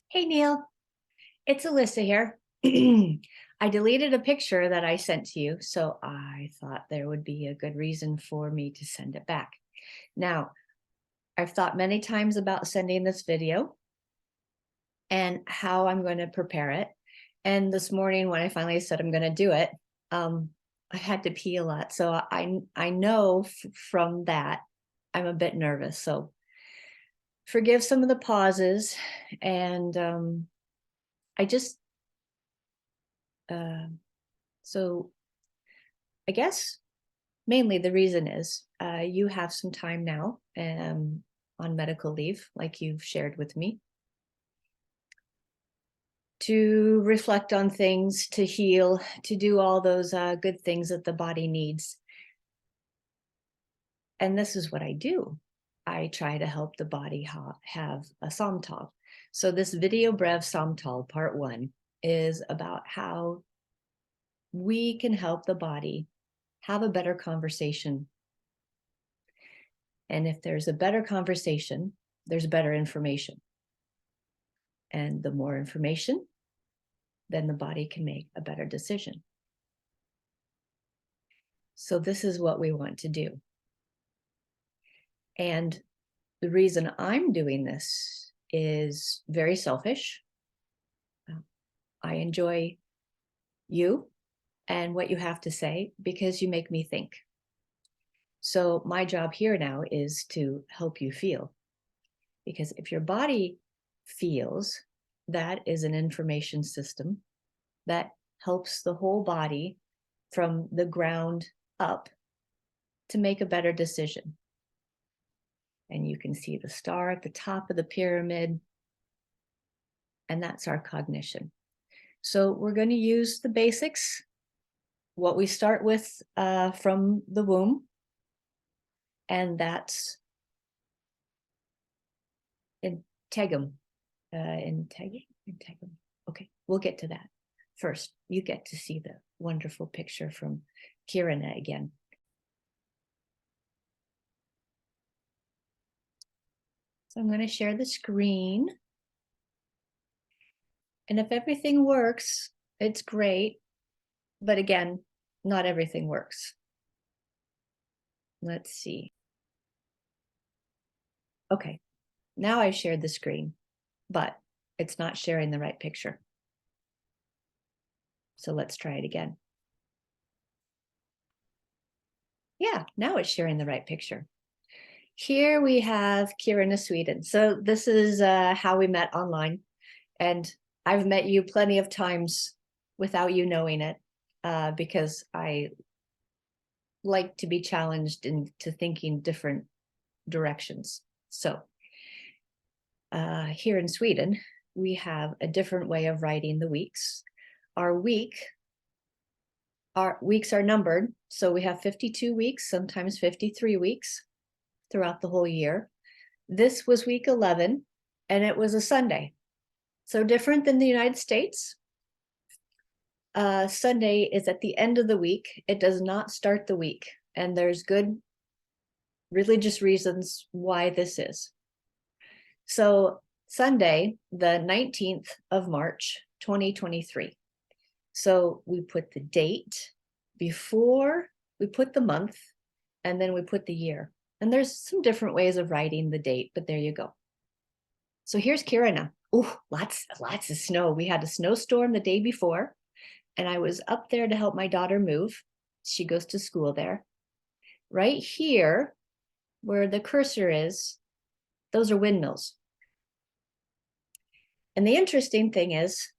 Hey Neil, it's Alyssa here. I deleted a picture that I sent to you, so I thought there would be a good reason for me to send it back. Now, I've thought many times about sending this video and how I'm going to prepare it. And this morning when I finally said I'm going to do it, I had to pee a lot. So I know from that I'm a bit nervous. So forgive some of the pauses and I just so I guess mainly the reason is you have some time now on medical leave, like you've shared with me, to reflect on things, to heal, to do all those good things that the body needs. And this is what I do. I try to help the body have a Samtal. So this VideoBrev Samtal part 1 is about how we can help the body have a better conversation. And if there's a better conversation, there's better information. And the more information, then the body can make a better decision. So this is what we want to do. And the reason I'm doing this is very selfish. I enjoy you and what you have to say because you make me think. So my job here now is to help you feel. Because if your body feels, that is an information system that helps the whole body from the ground up to make a better decision. And you can see the star at the top of the pyramid, and that's our cognition. So we're going to use the basics, what we start with from the womb, and that's integument. Integument. Okay, we'll get to that. First, you get to see the wonderful picture from Kirana again. So I'm going to share the screen. And if everything works, it's great. But again, not everything works. Let's see. Okay, now I shared the screen, but it's not sharing the right picture. So let's try it again. Yeah, now it's sharing the right picture. Here we have Kiruna, Sweden. So this is how we met online. And I've met you plenty of times without you knowing it, because I like to be challenged into thinking different directions. So here in Sweden, we have a different way of writing the weeks. Our weeks are numbered. So we have 52 weeks, sometimes 53 weeks throughout the whole year. This was week 11, and it was a Sunday. So different than the United States. Sunday is at the end of the week. It does not start the week. And there's good religious reasons why this is. So Sunday, the 19th of March, 2023. So we put the date before we put the month, and then we put the year. And there's some different ways of writing the date, but there you go. So here's Kiruna. Oh, lots of snow. We had a snowstorm the day before, and I was up there to help my daughter move. She goes to school there. Right here, where the cursor is, those are windmills. And the interesting thing is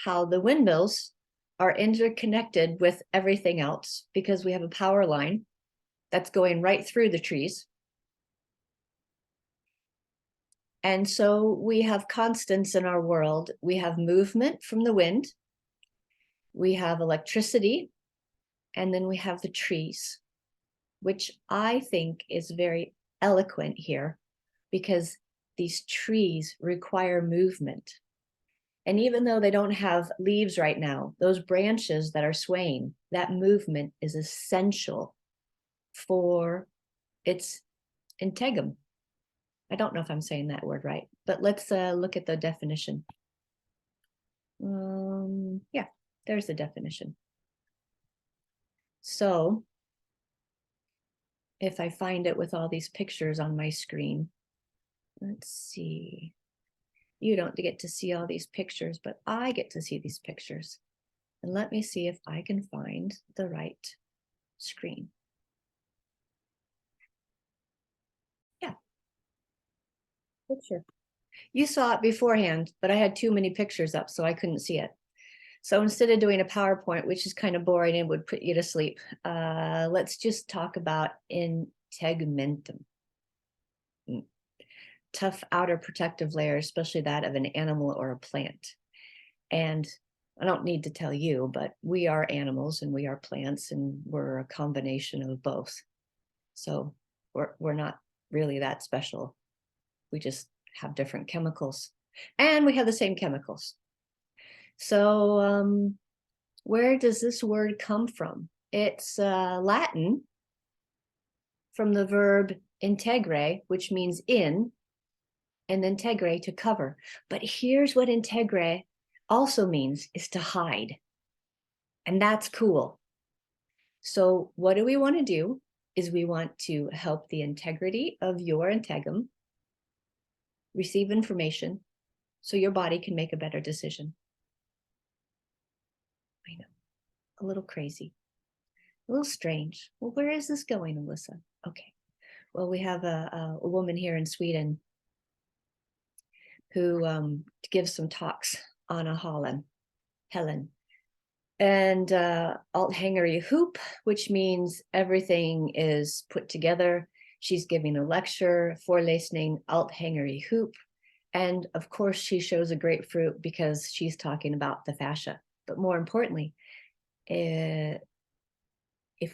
how the windmills are interconnected with everything else, because we have a power line that's going right through the trees. And so we have constants in our world. We have movement from the wind, we have electricity, and then we have the trees, which I think is very eloquent here, because these trees require movement. And even though they don't have leaves right now, those branches that are swaying, that movement is essential for its integument. I don't know if I'm saying that word right, but let's look at the definition. Yeah, there's the definition. So if I find it with all these pictures on my screen, let's see. You don't get to see all these pictures, but I get to see these pictures. And let me see if I can find the right screen. Yeah, picture. You saw it beforehand, but I had too many pictures up, so I couldn't see it. So instead of doing a PowerPoint, which is kind of boring and would put you to sleep, let's just talk about integumentum. Tough outer protective layer, especially that of an animal or a plant. And I don't need to tell you, but we are animals and we are plants, and we're a combination of both. So we're not really that special. We just have different chemicals, and we have the same chemicals. So where does this word come from? It's Latin, from the verb integre, which means in, and integre, to cover. But here's what integre also means, is to hide. And that's cool. So what do we want to do is we want to help the integrity of your integum receive information so your body can make a better decision. I know, a little crazy, a little strange. Well, where is this going, Alyssa? Okay. Well, we have a woman here in Sweden who gives some talks on a Helen. And Alt-Hängery Hoop, which means everything is put together. She's giving a lecture, Vorlesning Alt-Hängery Hoop. And of course, she shows a grapefruit because she's talking about the fascia. But more importantly, if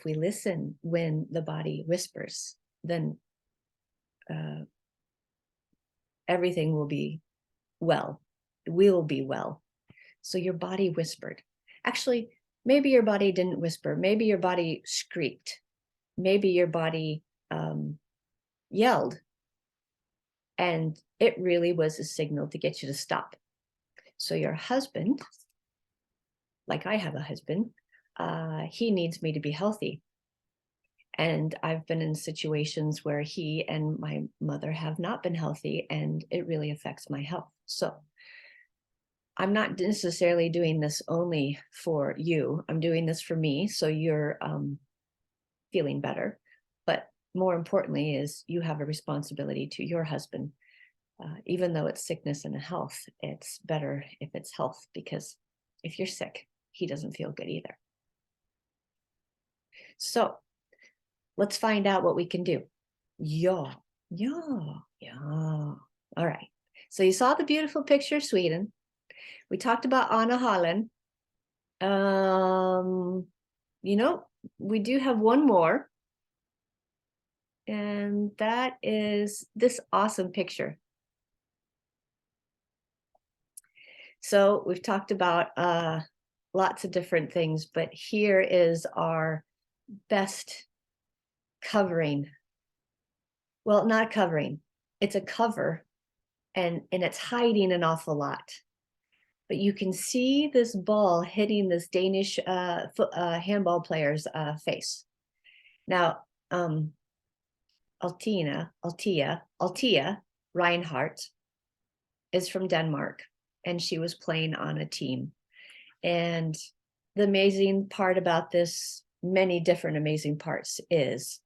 we listen when the body whispers, then everything will be well. Will be well. So your body whispered. Actually, maybe your body didn't whisper. Maybe your body shrieked. Maybe your body yelled. And it really was a signal to get you to stop. So your husband, like I have a husband, he needs me to be healthy. And I've been in situations where he and my mother have not been healthy, and it really affects my health. So I'm not necessarily doing this only for you. I'm doing this for me, so you're feeling better. But more importantly is you have a responsibility to your husband. Even though it's sickness and health, it's better if it's health, because if you're sick, he doesn't feel good either. So let's find out what we can do. Yeah. All right. So you saw the beautiful picture of Sweden. We talked about Anna Holland. You know, we do have one more. And that is this awesome picture. So we've talked about lots of different things, but here is our best covering. Well, not covering, it's a cover, and it's hiding an awful lot. But you can see this ball hitting this Danish handball player's face. Now, Altia Reinhardt is from Denmark, and she was playing on a team. And the amazing part about this, many different amazing parts, is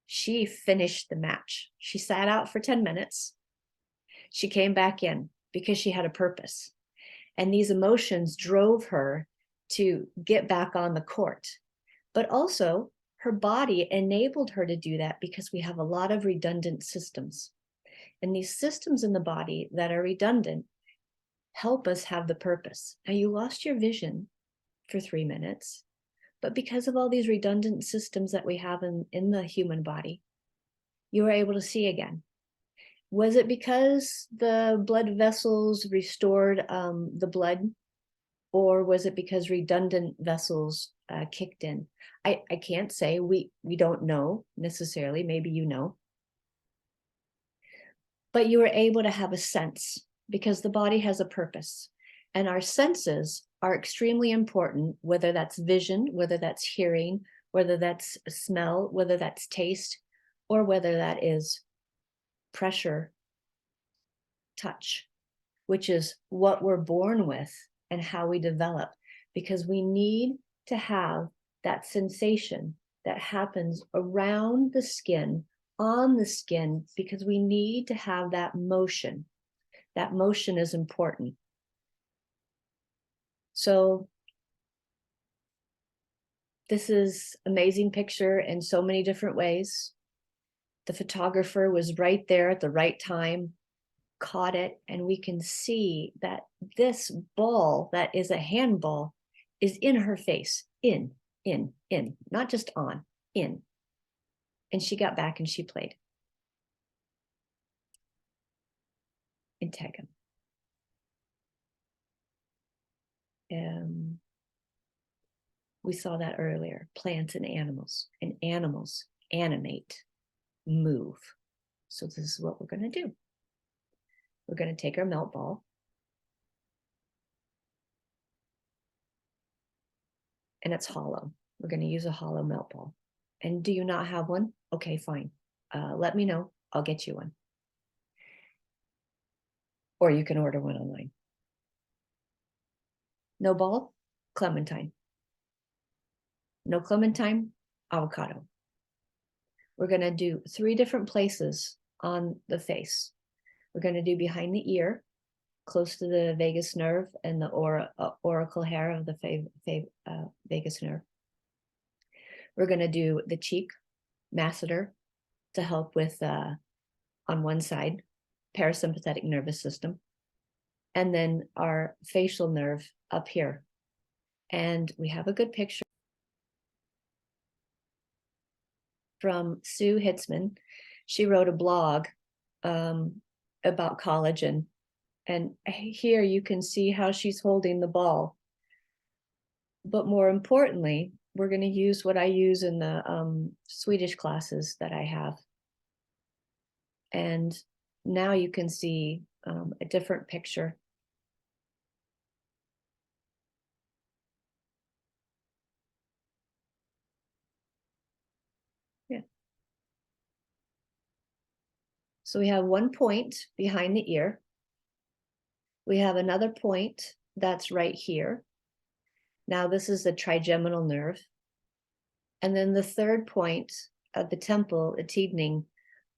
she finished the match. She sat out for 10 minutes. She came back in because she had a purpose. And these emotions drove her to get back on the court. But also, her body enabled her to do that because we have a lot of redundant systems. And these systems in the body that are redundant help us have the purpose. Now, you lost your vision for 3 minutes, but because of all these redundant systems that we have in the human body, you were able to see again. Was it because the blood vessels restored the blood, or was it because redundant vessels kicked in? I can't say. We don't know necessarily. Maybe you know. But you were able to have a sense because the body has a purpose. And our senses are extremely important, whether that's vision, whether that's hearing, whether that's smell, whether that's taste, or whether that is pressure, touch, which is what we're born with and how we develop, because we need to have that sensation that happens around the skin, on the skin, because we need to have that motion. That motion is important. So this is an amazing picture in so many different ways. The photographer was right there at the right time, caught it, and we can see that this ball that is a handball is in her face, in, not just on, in. And she got back and she played. Integra. We saw that earlier, plants and animals animate, move. So this is what we're going to do. We're going to take our melt ball and it's hollow. We're going to use a hollow melt ball. And do you not have one? Okay, fine. Let me know. I'll get you one. Or you can order one online. No ball, clementine. No clementine, avocado. We're going to do 3 different places on the face. We're going to do behind the ear, close to the vagus nerve and the auricle hair of the vagus nerve. We're going to do the cheek, masseter, to help with, on one side, parasympathetic nervous system, and then our facial nerve up here. And we have a good picture from Sue Hitzman. She wrote a blog about collagen. And here you can see how she's holding the ball. But more importantly, we're going to use what I use in the Swedish classes that I have. And now you can see a different picture. Yeah. So we have one point behind the ear. We have another point that's right here. Now this is the trigeminal nerve. And then the third point at the temple, at evening,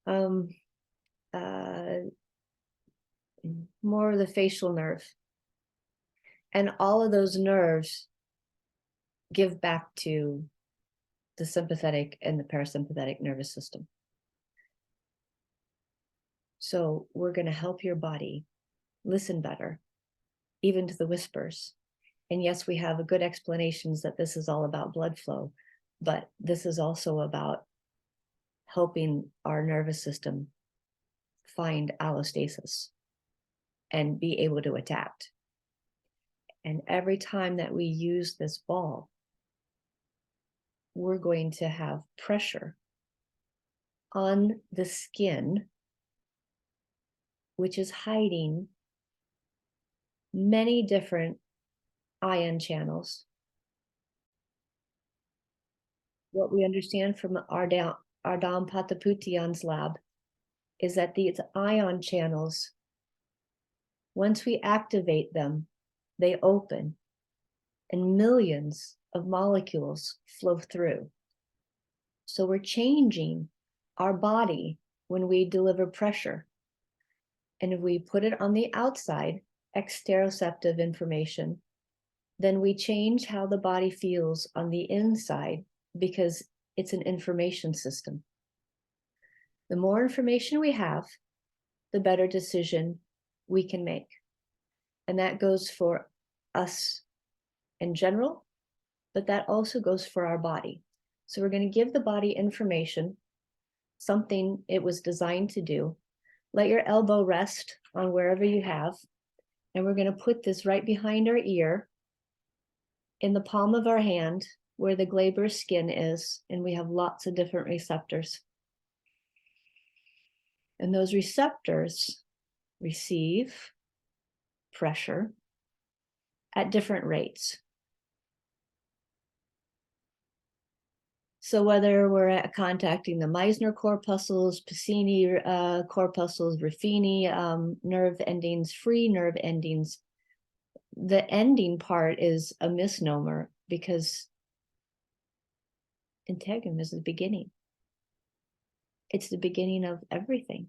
more of the facial nerve. And all of those nerves give back to the sympathetic and the parasympathetic nervous system. So we're going to help your body listen better, even to the whispers. And yes, we have a good explanations that this is all about blood flow, but this is also about helping our nervous system find allostasis and be able to adapt. And every time that we use this ball, we're going to have pressure on the skin, which is hiding many different ion channels. What we understand from Ardam Pataputian's lab is that these ion channels, once we activate them, they open and millions of molecules flow through. So we're changing our body when we deliver pressure. And if we put it on the outside, exteroceptive information, then we change how the body feels on the inside because it's an information system. The more information we have, the better decision we can make. And that goes for us in general, but that also goes for our body. So we're going to give the body information, something it was designed to do. Let your elbow rest on wherever you have. And we're going to put this right behind our ear in the palm of our hand where the glaber skin is. And we have lots of different receptors. And those receptors receive pressure at different rates. So whether we're contacting the Meissner corpuscles, Pacini corpuscles, Ruffini nerve endings, free nerve endings, the ending part is a misnomer because integument is the beginning. It's the beginning of everything.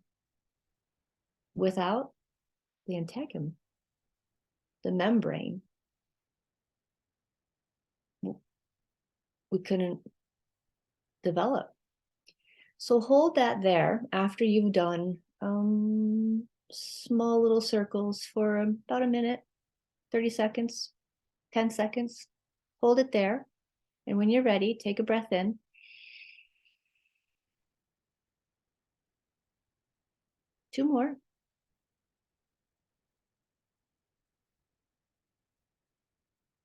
Without the integument, the membrane, we couldn't develop. So hold that there after you've done small little circles for about a minute, 30 seconds, 10 seconds. Hold it there. And when you're ready, take a breath in. Two more.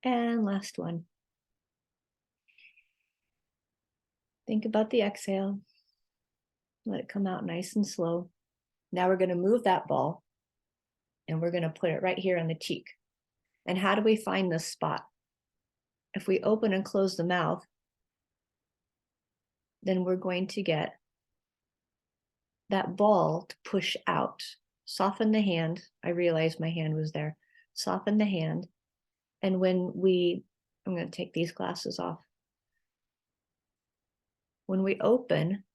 And last one. Think about the exhale. Let it come out nice and slow. Now we're going to move that ball and we're going to put it right here on the cheek. And how do we find this spot? If we open and close the mouth, then we're going to get that ball to push out. Soften the hand. I realized my hand was there. Soften the hand. And when I'm going to take these glasses off. When we open,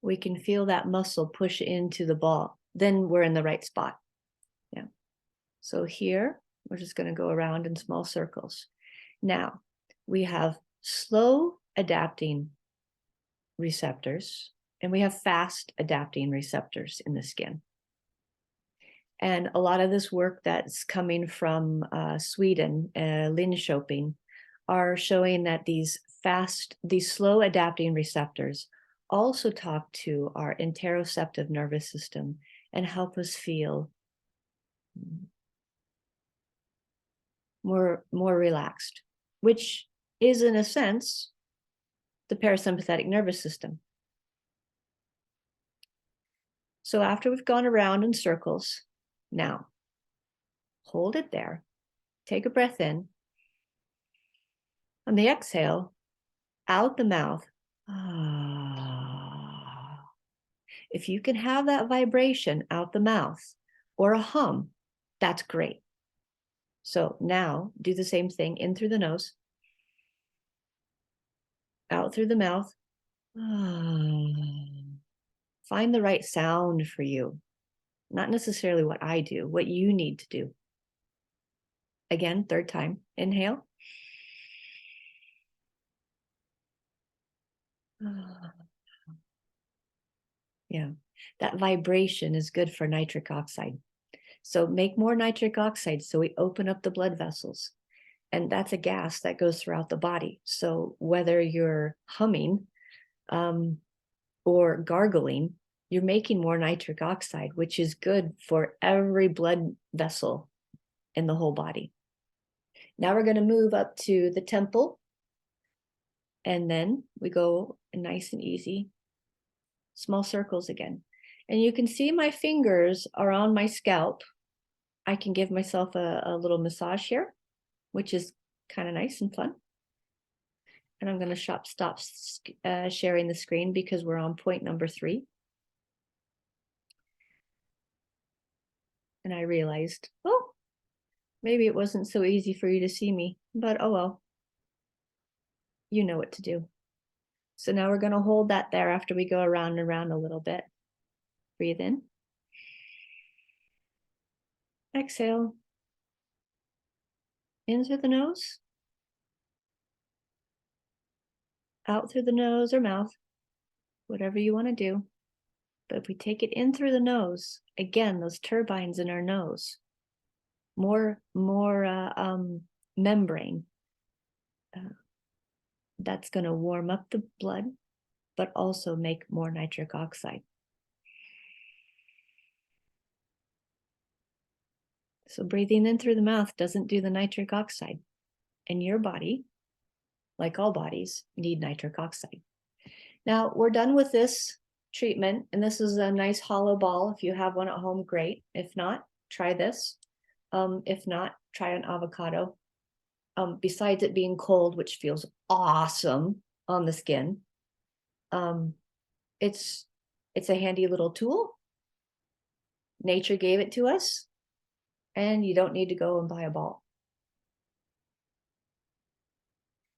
we can feel that muscle push into the ball. Then we're in the right spot. Yeah. So here, we're just going to go around in small circles. Now, we have slow adapting receptors, and we have fast adapting receptors in the skin. And a lot of this work that's coming from Sweden, Linköping, are showing that these slow adapting receptors also talk to our interoceptive nervous system and help us feel more relaxed, which is in a sense the parasympathetic nervous system. So after we've gone around in circles, now hold it there, take a breath in. On the exhale, out the mouth. If you can have that vibration out the mouth or a hum, that's great. So now do the same thing in through the nose, out through the mouth. Find the right sound for you. Not necessarily what I do, what you need to do. Again, third time. Inhale. Yeah, that vibration is good for nitric oxide. So make more nitric oxide so we open up the blood vessels. And that's a gas that goes throughout the body. So whether you're humming or gargling, you're making more nitric oxide, which is good for every blood vessel in the whole body. Now we're going to move up to the temple. And then we go nice and easy, small circles again. And you can see my fingers are on my scalp. I can give myself a little massage here, which is kind of nice and fun. And I'm going to stop sharing the screen because we're on point number 3. And I realized, oh, maybe it wasn't so easy for you to see me, but oh well. You know what to do. So now we're going to hold that there after we go around and around a little bit. Breathe in. Exhale. In through the nose. Out through the nose or mouth. Whatever you want to do. But if we take it in through the nose, again, those turbines in our nose, more membrane. That's going to warm up the blood, but also make more nitric oxide. So breathing in through the mouth doesn't do the nitric oxide. And your body, like all bodies, need nitric oxide. Now we're done with this treatment, and this is a nice hollow ball. If you have one at home, great. If not, try this. If not, try an avocado. Besides it being cold, which feels awesome on the skin, it's a handy little tool. Nature gave it to us, and you don't need to go and buy a ball.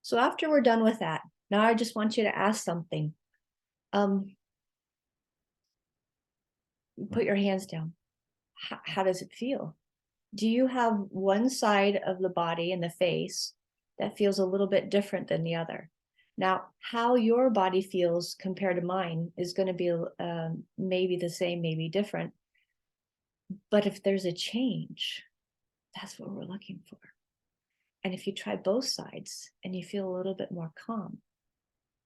So after we're done with that, now I just want you to ask something. Put your hands down. How does it feel? Do you have one side of the body and the face that feels a little bit different than the other? Now, how your body feels compared to mine is going to be maybe the same, maybe different. But if there's a change, that's what we're looking for. And if you try both sides and you feel a little bit more calm,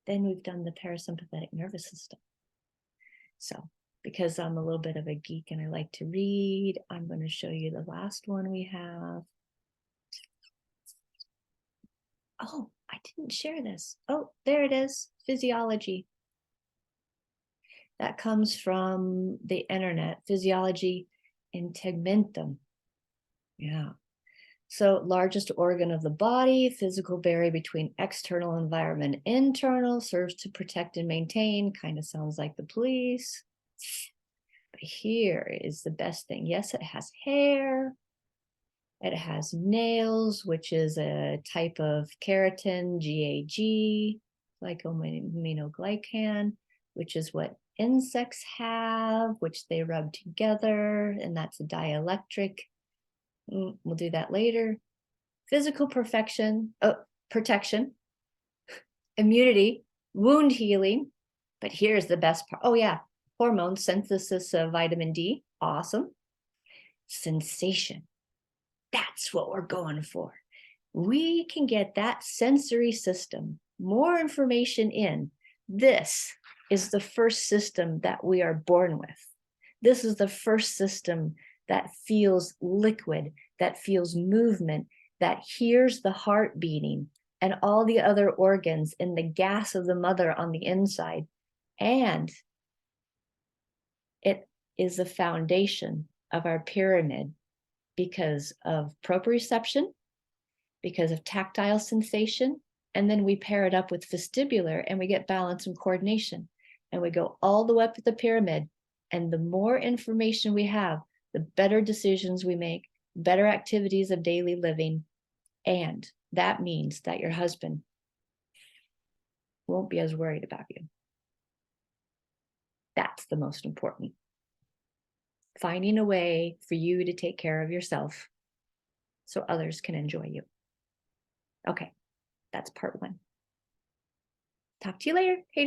then we've done the parasympathetic nervous system. So, because I'm a little bit of a geek and I like to read, I'm going to show you the last one we have. Oh, I didn't share this. Oh, there it is. Physiology. That comes from the internet. Physiology integmentum. Yeah. So largest organ of the body, physical barrier between external environment and internal, serves to protect and maintain. Kind of sounds like the police. But here is the best thing. Yes, it has hair. It has nails, which is a type of keratin, GAG, glycosaminoglycan, which is what insects have, which they rub together, and that's a dielectric. We'll do that later. Physical protection, immunity, wound healing. But here's the best part. Oh yeah, hormone synthesis of vitamin D. Awesome. Sensation. That's what we're going for. We can get that sensory system, more information in. This is the first system that we are born with. This is the first system that feels liquid, that feels movement, that hears the heart beating and all the other organs in the gas of the mother on the inside. And it is the foundation of our pyramid because of proprioception, because of tactile sensation, and then we pair it up with vestibular and we get balance and coordination. And we go all the way up the pyramid. And the more information we have, the better decisions we make, better activities of daily living. And that means that your husband won't be as worried about you. That's the most important. Finding a way for you to take care of yourself so others can enjoy you. Okay, that's part one. Talk to you later. Hey,